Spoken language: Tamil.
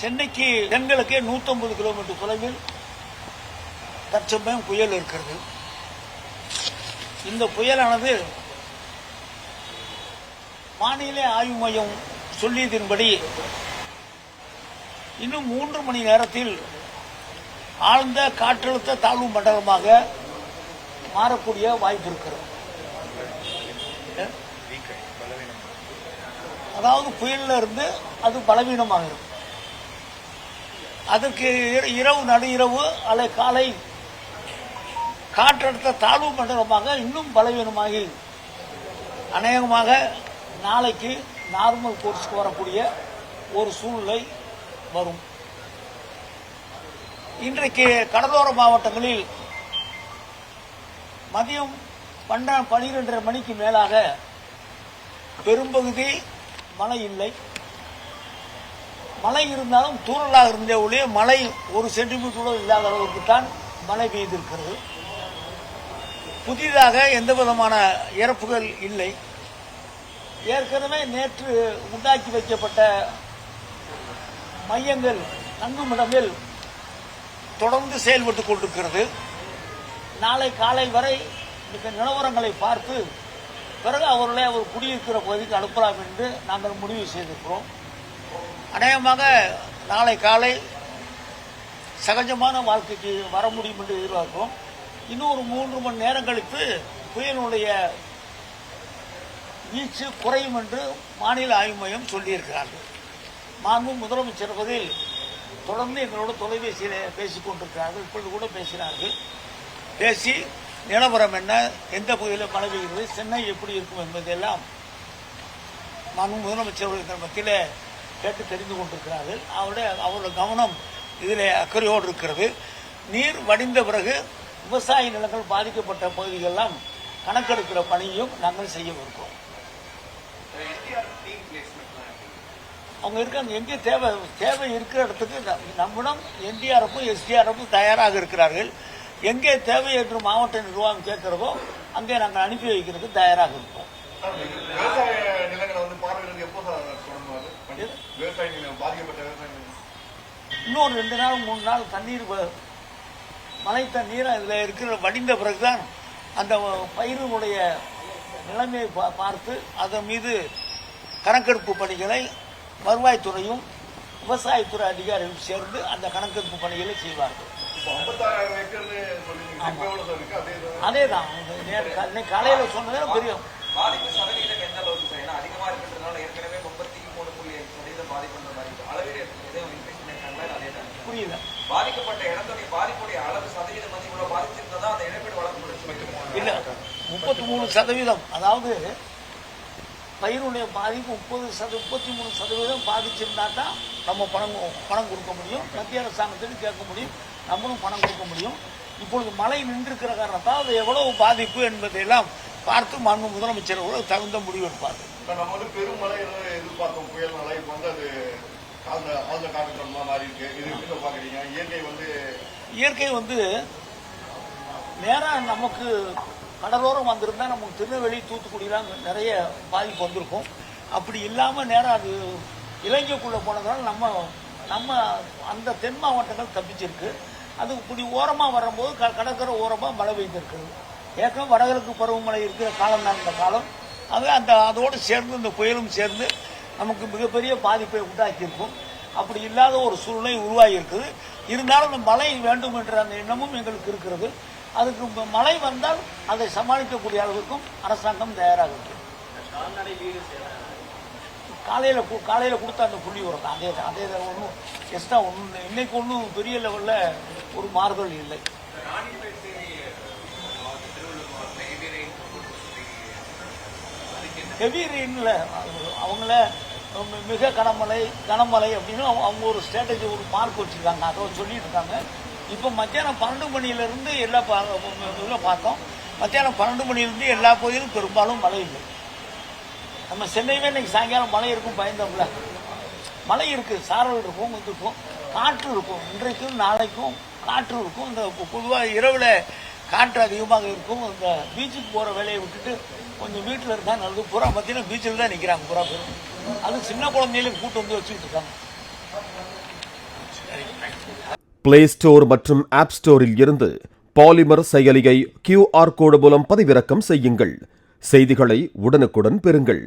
சென்னைக்கு தென்கிழக்கே 150 கிலோமீட்டர் தொலைவில் தற்சமயம் புயல் இருக்கிறது. இந்த புயலானது வானிலை ஆய்வு மையம் சொல்லியதன்படி இன்னும் 3 மணி நேரத்தில் ஆழ்ந்த காற்றழுத்த தாழ்வு மண்டலமாக மாறக்கூடிய வாய்ப்பு இருக்கிறது. அதாவது புயல்ல இருந்து அது பலவீனமாக இருக்கும். அதற்கு இரவு நடுஇரவு அல்ல காலை காற்றழுத்த தாழ்வு மண்டலமாக இன்னும் பலவீனமாகி அநேகமாக நாளைக்கு நார்மல் கோர்ஸ்க்கு வரக்கூடிய ஒரு சூழ்நிலை வரும். இன்றைக்கு கடலோர மாவட்டங்களில் மதியம் 12:30 மணிக்கு மேலாக பெரும்பகுதி மழை இல்லை. மழை இருந்தாலும் தூறலாக இருந்தே ஒழிய மழை 1 சென்டிமீட்டர் இல்லாத அளவுக்கு தான் மழை பெய்திருக்கிறது. புதிதாக எந்த விதமான இறப்புகள் இல்லை. ஏற்கனவே நேற்று உண்டாக்கி வைக்கப்பட்ட மையங்கள் தங்குமிடங்கள் தொடர்ந்து செயல்பட்டுக் கொண்டிருக்கிறது. நாளை காலை வரை இந்த நிலவரங்களை பார்த்து பிறகு அவர்களை அவர் குடியிருக்கிற பகுதிக்கு அனுப்பலாம் என்று நாங்கள் முடிவு செய்திருக்கிறோம். அநேகமாக நாளை காலை சகஜமான வாழ்க்கைக்கு வர முடியும் என்று எதிர்பார்க்கிறோம். இன்னும் ஒரு 3 மணி நேரம் கழித்து புயலுடைய வீச்சு குறையும் என்று வானிலை ஆய்வு மையம் சொல்லியிருக்கிறார்கள். மாண்பு முதலமைச்சர் பதில் தொடர்ந்து எங்களோட தொலைபேசியில் பேசிக் கொண்டிருக்கிறார்கள். இப்பொழுது கூட பேசினார்கள். பேசி நிலவரம் என்ன, எந்த பகுதியில் மழை பெய்கிறது, சென்னை எப்படி இருக்கும் என்பதையெல்லாம் மாண்பு முதலமைச்சர்கள் மத்தியில் கேட்டு தெரிந்து கொண்டிருக்கிறார்கள். அவருடைய கவனம் இதில் அக்கறையோடு இருக்கிறது. நீர் வடிந்த பிறகு விவசாய நிலங்கள் பாதிக்கப்பட்ட பகுதிகளெல்லாம் கணக்கெடுக்கிற பணியும் நாங்கள் செய்யவிருக்கிறோம். அவங்க இருக்காங்க, எங்கே தேவை இருக்கிற இடத்துக்கு நம்மிடம் என்டிஆர்எஃப்பும் எஸ்டிஆர்எஃப்பும் தயாராக இருக்கிறார்கள். எங்கே தேவை என்று மாவட்ட நிர்வாகம் கேட்கிறதோ அங்கே நாங்கள் அனுப்பி வைக்கிறதுக்கு தயாராக இருப்போம். இன்னொரு 2 நாள் 3 நாள் தண்ணீர் மழை தண்ணீர் அதில் இருக்கிற வடிந்த பிறகுதான் அந்த பயிரினுடைய நிலைமையை பார்த்து அதன் மீது கணக்கெடுப்பு பணிகளை வருவாய்த்துறையும் விவசாயத்துறை அதிகாரிகளும் சேர்ந்து அந்த கணக்கெடுப்பு பணிகளை செய்வார்கள். அதேதான் காலையில சொன்னதே பெரிய பாதிப்பு சதவீதம் எந்த அளவுக்கு சார்? ஏன்னா அதிகமா இருக்கிறதுனால ஏற்கனவே 33.5% பாதிப்புன்ற மாதிரி அளவீடு எதுவும் புரியல. பாதிக்கப்பட்ட இடத்துடைய பாதிப்புடைய அளவு சதவீதம் வந்து இவ்வளவு பாதிச்சிருந்ததா அந்த இழப்பீடு வழங்கப்படும் இல்ல 33%. அதாவது பயிருடைய பாதிப்பு 33% பாதிச்சிருந்தா தான் நம்ம பணம் கொடுக்க முடியும். மத்திய அரசாங்கத்துக்கு கேட்க முடியும், நம்மளும் பணம் கொடுக்க முடியும். இப்பொழுது மழை நின்றிருக்கிற காரணத்தால் அது எவ்வளவு பாதிப்பு என்பதையெல்லாம் பார்த்து மாண்பு முதலமைச்சர் கூட தகுந்த முடிவு எடுப்பார்கள். நம்ம வந்து பெருமழை எதிர்பார்த்தோம், புயல் மழை இப்போ வந்து அது ஆழ்ந்த காற்றழுத்தமா மாறி இருக்கு. இது எப்படி பாக்குறீங்க? இயற்கை வந்து நேரா நமக்கு கடலோரம் வந்திருந்தா நமக்கு திருநெல்வேலி தூத்துக்குடியெல்லாம் நிறைய பாதிப்பு வந்திருக்கும். அப்படி இல்லாம நேரம் அது இலங்கைக்குள்ள போனதால நம்ம அந்த தென் மாவட்டங்கள் தப்பிச்சிருக்கு. அது இப்படி ஓரமா வரும்போது கடற்கரை ஓரமா மழை பெய்திருக்கிறது. ஏற்கனவே வடகிழக்கு பருவமழை இருக்கிற காலம் தான் இந்த காலம். அதோடு சேர்ந்து இந்த புயலும் சேர்ந்து நமக்கு மிகப்பெரிய பாதிப்பை உண்டாக்கியிருக்கும். அப்படி இல்லாத ஒரு சூழ்நிலை உருவாகி இருக்குது. இருந்தாலும் இந்த மழை வேண்டும் என்ற அந்த எண்ணமும் எங்களுக்கு இருக்கிறது. அதுக்கு மழை வந்தால் அதை சமாளிக்கக்கூடிய அளவுக்கும் அரசாங்கம் தயாராக இருக்கு. காலையில கொடுத்த அந்த புள்ளி உரம் அதே ஒன்றும் எக்ஸ்ட்ரா ஒன்றும் இன்னைக்கு ஒன்றும் பெரிய லெவல்ல ஒரு மாறுதல் இல்லை. ஹெவி ரெயின்ல அவங்கள மிக கனமழை அப்படின்னு அவங்க ஒரு ஸ்ட்ராட்டஜி ஒரு மார்க் வச்சிருக்காங்க. அதை சொல்லிட்டு இருக்காங்க. இப்போ மத்தியானம் 12 மணியிலிருந்து எல்லா பார்த்தோம். மத்தியானம் 12 மணியிலிருந்து எல்லா பகுதியிலும் பெரும்பாலும் மழை இல்லை. நம்ம சென்னையிலே இன்னைக்கு சாயங்காலம் மழை இருக்கும் பயந்தோம்ல. மழை இருக்கு, சாரல் இருக்கும், இருக்கும், காற்று இருக்கும். இன்றைக்கும் நாளைக்கும் காற்று இருக்கும். இந்த பொதுவாக இரவில் காற்று அதிகமாக இருக்கும். இந்த பீச்சுக்கு போகிற வேலையை விட்டுட்டு கொஞ்சம் வீட்டில் இருந்தால் நல்லது. பூரா பார்த்தீங்கன்னா பீச்சில் தான் நிற்கிறாங்க பூரா பேர். அது சின்ன குழந்தையிலும் கூட்டு வந்து வச்சுக்கிட்டு இருக்காங்க. பிளே ஸ்டோர் மற்றும் ஆப் ஸ்டோரில் இருந்து பாலிமர் செயலியை QR கோடு மூலம் பதிவிறக்கம் செய்யுங்கள். செய்திகளை உடனுக்குடன் பெறுங்கள்.